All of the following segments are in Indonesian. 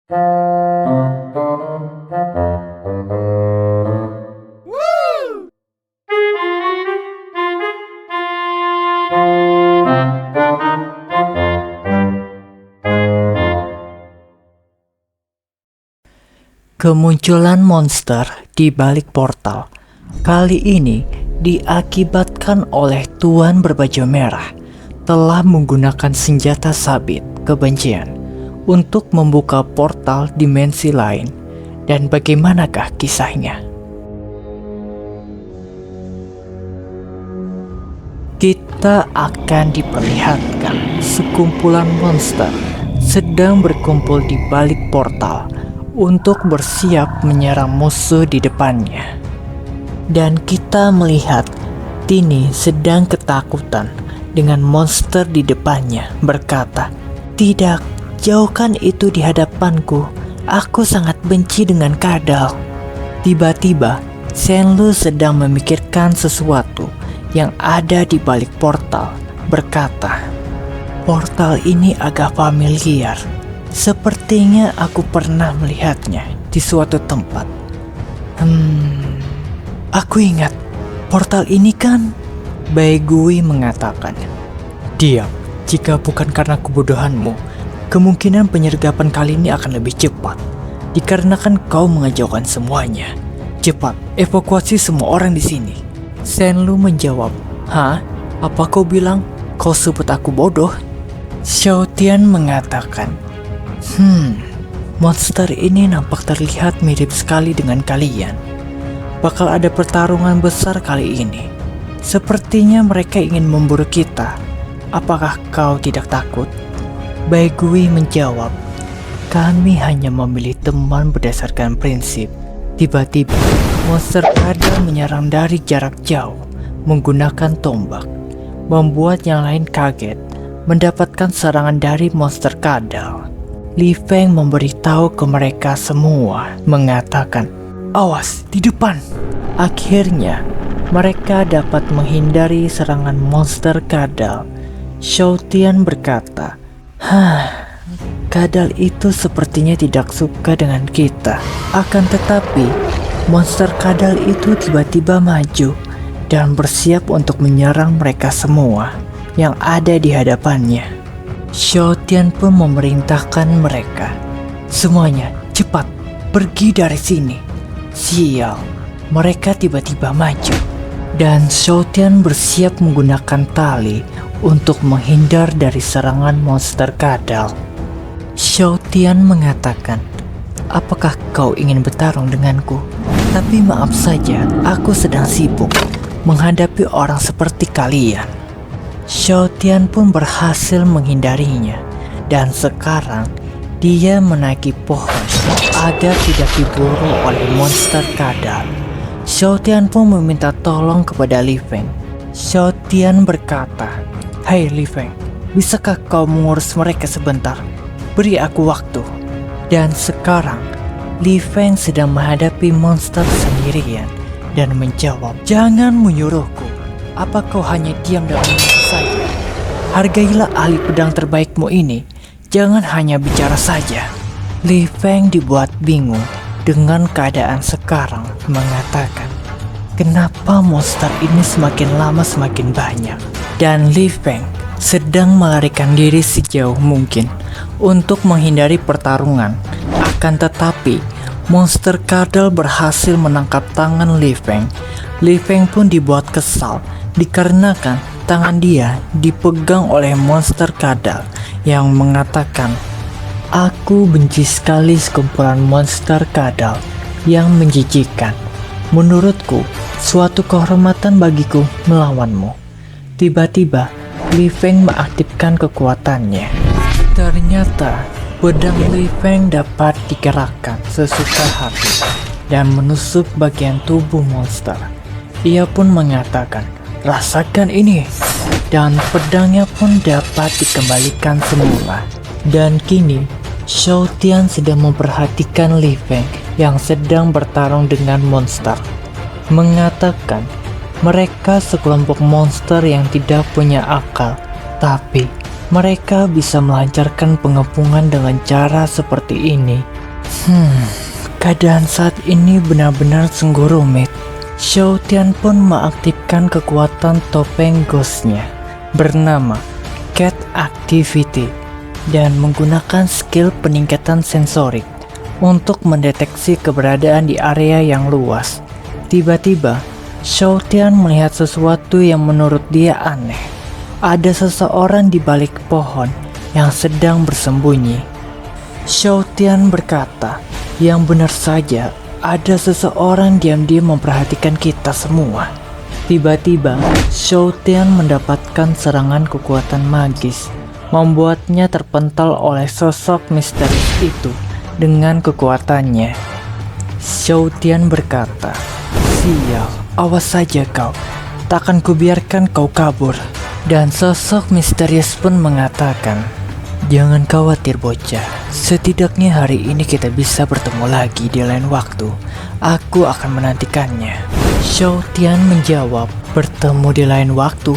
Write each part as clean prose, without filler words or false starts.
Kemunculan monster di balik portal kali ini diakibatkan oleh Tuan berbaju merah telah menggunakan senjata sabit kebencian untuk membuka portal dimensi lain. Dan bagaimanakah kisahnya? Kita akan diperlihatkan sekumpulan monster sedang berkumpul di balik portal untuk bersiap menyerang musuh di depannya. Dan kita melihat Tini sedang ketakutan dengan monster di depannya, berkata, "Tidak, jauhkan itu di hadapanku. Aku sangat benci dengan kadal." Tiba-tiba, Shenlu sedang memikirkan sesuatu yang ada di balik portal, berkata, "Portal ini agak familiar. Sepertinya aku pernah melihatnya di suatu tempat. Aku ingat, portal ini kan..." Bai Gui mengatakan, "Diam, jika bukan karena kebodohanmu, kemungkinan penyergapan kali ini akan lebih cepat, dikarenakan kau mengejauhkan semuanya. Cepat, evakuasi semua orang di sini." Shenlu menjawab, "Hah? Apa kau bilang kau sebut aku bodoh?" Xiao Tian mengatakan, monster ini nampak terlihat mirip sekali dengan kalian. Bakal ada pertarungan besar kali ini. Sepertinya mereka ingin memburu kita. Apakah kau tidak takut?" Bai Gui menjawab, "Kami hanya memilih teman berdasarkan prinsip." Tiba-tiba, monster kadal menyerang dari jarak jauh menggunakan tombak, membuat yang lain kaget mendapatkan serangan dari monster kadal. Li Feng memberitahu ke mereka semua, mengatakan, "Awas, di depan!" Akhirnya, mereka dapat menghindari serangan monster kadal. Xiao Tian berkata, "Kadal itu sepertinya tidak suka dengan kita. Akan tetapi, monster kadal itu tiba-tiba maju dan bersiap untuk menyerang mereka semua yang ada di hadapannya." Xiao Tian pun memerintahkan mereka, "Semuanya, cepat, pergi dari sini." Sial, mereka tiba-tiba maju. Dan Xiao Tian bersiap menggunakan tali untuk menghindar dari serangan monster kadal. Xiao Tian mengatakan, "Apakah kau ingin bertarung denganku? Tapi maaf saja, aku sedang sibuk menghadapi orang seperti kalian." Xiao Tian pun berhasil menghindarinya, dan sekarang dia menaiki pohon agar tidak diburu oleh monster kadal. Xiao Tian pun meminta tolong kepada Li Feng. Xiao Tian berkata, "Hai Li Feng, bisakah kau mengurus mereka sebentar? Beri aku waktu." Dan sekarang, Li Feng sedang menghadapi monster sendirian dan menjawab, "Jangan menyuruhku. Apa kau hanya diam dan menunggu saja? Hargailah ahli pedang terbaikmu ini. Jangan hanya bicara saja." Li Feng dibuat bingung dengan keadaan sekarang, mengatakan, "Kenapa monster ini semakin lama semakin banyak?" Dan Li Feng sedang melarikan diri sejauh mungkin untuk menghindari pertarungan. Akan tetapi, monster kadal berhasil menangkap tangan Li Feng. Li Feng pun dibuat kesal dikarenakan tangan dia dipegang oleh monster kadal yang mengatakan, "Aku benci sekali sekumpulan monster kadal yang menjijikkan. Menurutku, suatu kehormatan bagiku melawanmu." Tiba-tiba, Li Feng mengaktifkan kekuatannya. Ternyata, pedang Li Feng dapat digerakkan sesuka hati dan menusuk bagian tubuh monster. Ia pun mengatakan, "Rasakan ini." Dan pedangnya pun dapat dikembalikan semula. Dan kini, Xiao Tian sedang memperhatikan Li Feng yang sedang bertarung dengan monster, mengatakan mereka sekelompok monster yang tidak punya akal, tapi mereka bisa melancarkan pengepungan dengan cara seperti ini. Keadaan saat ini benar-benar sungguh rumit. Xiao Tian pun mengaktifkan kekuatan topeng ghostnya bernama Cat Activity dan menggunakan skill peningkatan sensorik untuk mendeteksi keberadaan di area yang luas. Tiba-tiba, Xiao Tian melihat sesuatu yang menurut dia aneh. Ada seseorang di balik pohon yang sedang bersembunyi. Xiao Tian berkata, yang benar saja ada seseorang diam-diam memperhatikan kita semua. Tiba-tiba, Xiao Tian mendapatkan serangan kekuatan magis, membuatnya terpental oleh sosok misterius itu dengan kekuatannya. Xiao Tian berkata, "Sial, awas saja kau, takkan kubiarkan kau kabur." Dan sosok misterius pun mengatakan, "Jangan khawatir bocah, setidaknya hari ini kita bisa bertemu lagi di lain waktu. Aku akan menantikannya." Xiao Tian menjawab, "Bertemu di lain waktu?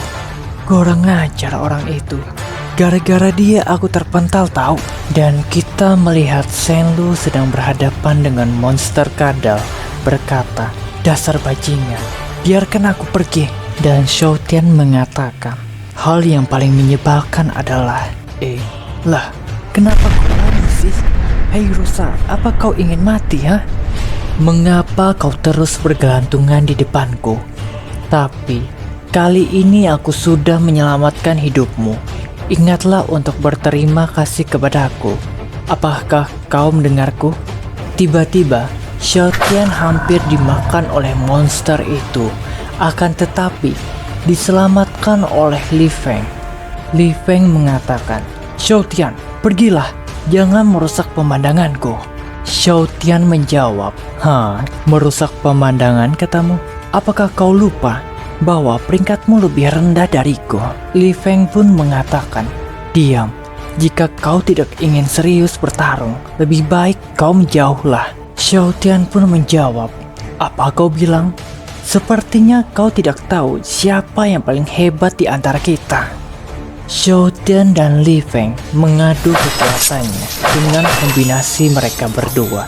Kurang ajar orang itu. Gara-gara dia aku terpental tahu." Dan kita melihat Shen Lu sedang berhadapan dengan monster kadal berkata, "Dasar bajingan, biarkan aku pergi." Dan Xiao Tian mengatakan, "Hal yang paling menyebalkan adalah, lah, kenapa kau lari sih? Hei rusa, apa kau ingin mati, ha? Mengapa kau terus bergelantungan di depanku? Tapi, kali ini aku sudah menyelamatkan hidupmu. Ingatlah untuk berterima kasih kepadaku. Apakah kau mendengarku?" Tiba-tiba, Xiao Tian hampir dimakan oleh monster itu. Akan tetapi, diselamatkan oleh Li Feng. Li Feng mengatakan, "Xiao Tian, pergilah, jangan merusak pemandanganku." Xiao Tian menjawab, "Merusak pemandangan katamu? Apakah kau lupa bahwa peringkatmu lebih rendah dariku?" Li Feng pun mengatakan, "Diam, jika kau tidak ingin serius bertarung, lebih baik kau menjauhlah." Xiao Tian pun menjawab, "Apa kau bilang? Sepertinya kau tidak tahu siapa yang paling hebat di antara kita." Xiao Tian dan Li Feng mengadu kekuatannya dengan kombinasi mereka berdua,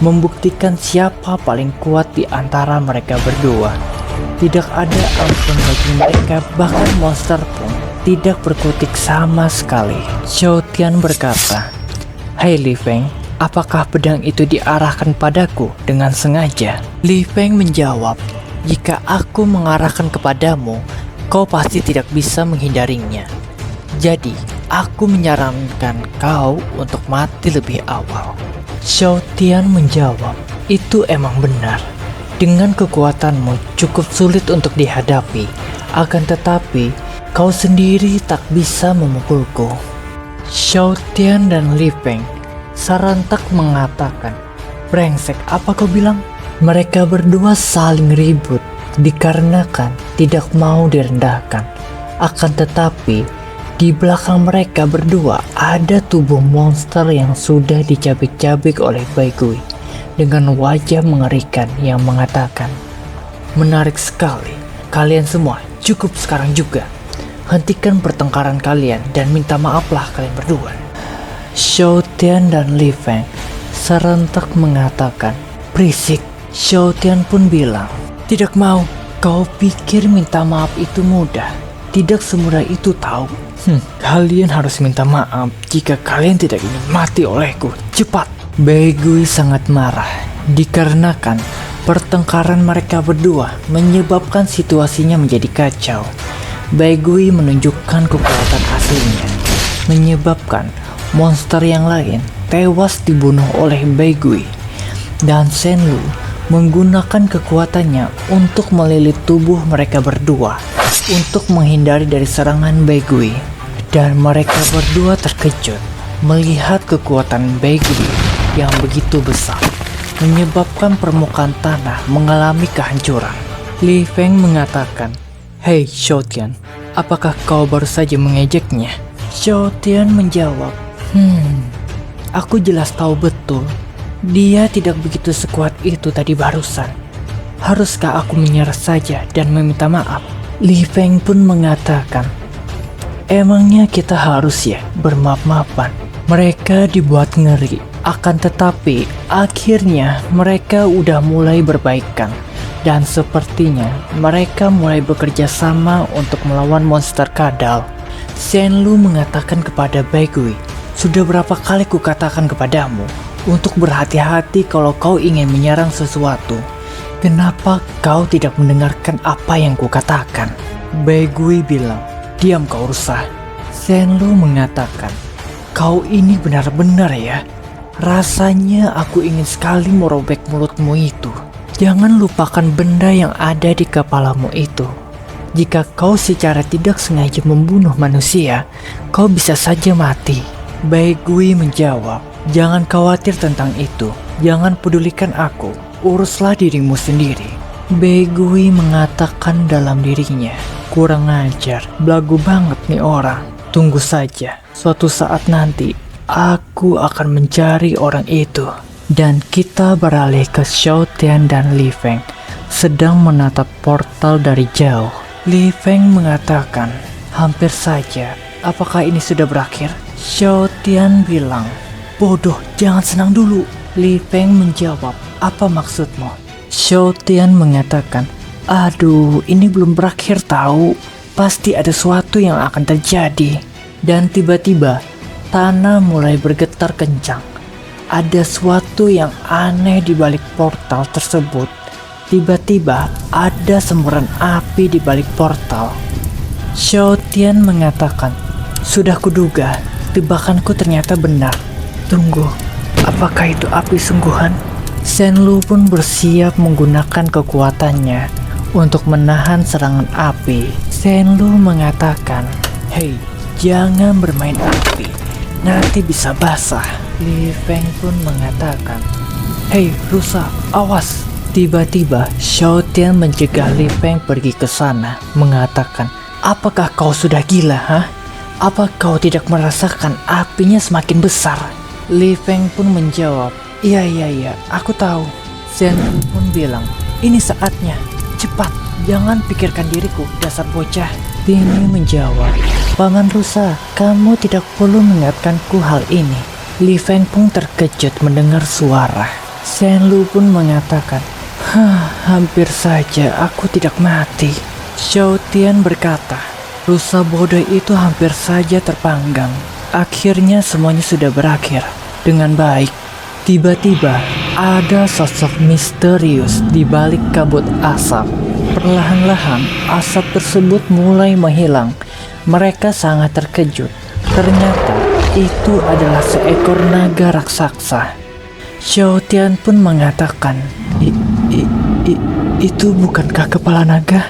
membuktikan siapa paling kuat di antara mereka berdua. Tidak ada ampun bagi mereka, bahkan monster pun tidak berkutik sama sekali. Xiao Tian berkata, "Hei Li Feng, apakah pedang itu diarahkan padaku dengan sengaja?" Li Feng menjawab, "Jika aku mengarahkan kepadamu, kau pasti tidak bisa menghindarinya. Jadi, aku menyarankan kau untuk mati lebih awal." Xiao Tian menjawab, "Itu emang benar. Dengan kekuatanmu cukup sulit untuk dihadapi. Akan tetapi, kau sendiri tak bisa memukulku." Xiao Tian dan Li Feng serentak mengatakan, "Brengsek, apa kau bilang?" Mereka berdua saling ribut dikarenakan tidak mau direndahkan. Akan tetapi, di belakang mereka berdua ada tubuh monster yang sudah dicabik-cabik oleh Bai Gui dengan wajah mengerikan yang mengatakan, "Menarik sekali. Kalian semua cukup sekarang juga. Hentikan pertengkaran kalian dan minta maaflah kalian berdua." Xiao Tian dan Li Feng serentak mengatakan, "Berisik." Xiao Tian pun bilang, "Tidak mau. Kau pikir minta maaf itu mudah? Tidak semudah itu tahu. Kalian harus minta maaf jika kalian tidak ingin mati olehku. Cepat." Bai Gui sangat marah dikarenakan pertengkaran mereka berdua menyebabkan situasinya menjadi kacau. Bai Gui menunjukkan kekuatan aslinya, menyebabkan monster yang lain tewas dibunuh oleh Bai Gui. Dan Shen Lu menggunakan kekuatannya untuk melilit tubuh mereka berdua untuk menghindari dari serangan Bai Gui. Dan mereka berdua terkejut melihat kekuatan Bai Gui yang begitu besar, menyebabkan permukaan tanah mengalami kehancuran. Li Feng mengatakan, "Hei Xiao Tian, apakah kau baru saja mengejeknya?" Xiao Tian menjawab, "Aku jelas tahu betul dia tidak begitu sekuat itu tadi barusan. Haruskah aku menyerah saja dan meminta maaf?" Li Feng pun mengatakan, Emangnya kita harus ya bermaaf-maafan? Mereka dibuat ngeri. Akan tetapi, akhirnya mereka udah mulai berbaikan. Dan sepertinya mereka mulai bekerja sama untuk melawan monster kadal. Shenlu mengatakan kepada Baigui, "Sudah berapa kali kukatakan kepadamu untuk berhati-hati kalau kau ingin menyerang sesuatu. Kenapa kau tidak mendengarkan apa yang kukatakan?" Baigui bilang, "Diam kau rusa." Shenlu mengatakan, "Kau ini benar-benar ya. Rasanya aku ingin sekali merobek mulutmu itu. Jangan lupakan benda yang ada di kepalamu itu. Jika kau secara tidak sengaja membunuh manusia, kau bisa saja mati." Baigui menjawab, "Jangan khawatir tentang itu. Jangan pedulikan aku. Uruslah dirimu sendiri." Baigui mengatakan dalam dirinya, "Kurang ajar, belagu banget nih orang. Tunggu saja, suatu saat nanti aku akan mencari orang itu." Dan kita beralih ke Xiao Tian dan Li Feng sedang menatap portal dari jauh. Li Feng mengatakan, "Hampir saja, apakah ini sudah berakhir?" Xiao Tian bilang, "Bodoh, jangan senang dulu." Li Feng menjawab, "Apa maksudmu?" Xiao Tian mengatakan, "Aduh, ini belum berakhir tahu. Pasti ada sesuatu yang akan terjadi." Dan tiba-tiba, tanah mulai bergetar kencang. Ada sesuatu yang aneh di balik portal tersebut. Tiba-tiba ada semburan api di balik portal. Xiao Tian mengatakan, "Sudah kuduga, tebakanku ternyata benar. Tunggu, apakah itu api sungguhan?" Shenlu pun bersiap menggunakan kekuatannya untuk menahan serangan api. Shenlu mengatakan, "Hei, jangan bermain api, nanti bisa basah." Li Feng pun mengatakan, "Hei rusa, awas." Tiba-tiba Xiao Tian mencegah Li Feng pergi ke sana, mengatakan, "Apakah kau sudah gila, ha? Apa kau tidak merasakan apinya semakin besar?" Li Feng pun menjawab, Iya, aku tahu." Shen pun bilang, "Ini saatnya, cepat, jangan pikirkan diriku, dasar bocah." Tini menjawab, "Paman rusa, kamu tidak perlu mengingatkanku hal ini." Li Feng pun terkejut mendengar suara. Shenlu pun mengatakan, hampir saja aku tidak mati." Xiao Tian berkata, "Rusa bodoh itu hampir saja terpanggang. Akhirnya semuanya sudah berakhir dengan baik." Tiba-tiba ada sosok misterius di balik kabut asap. Perlahan-lahan asap tersebut mulai menghilang. Mereka sangat terkejut. Ternyata itu adalah seekor naga raksasa. Xiao Tian pun mengatakan, Itu bukankah kepala naga?"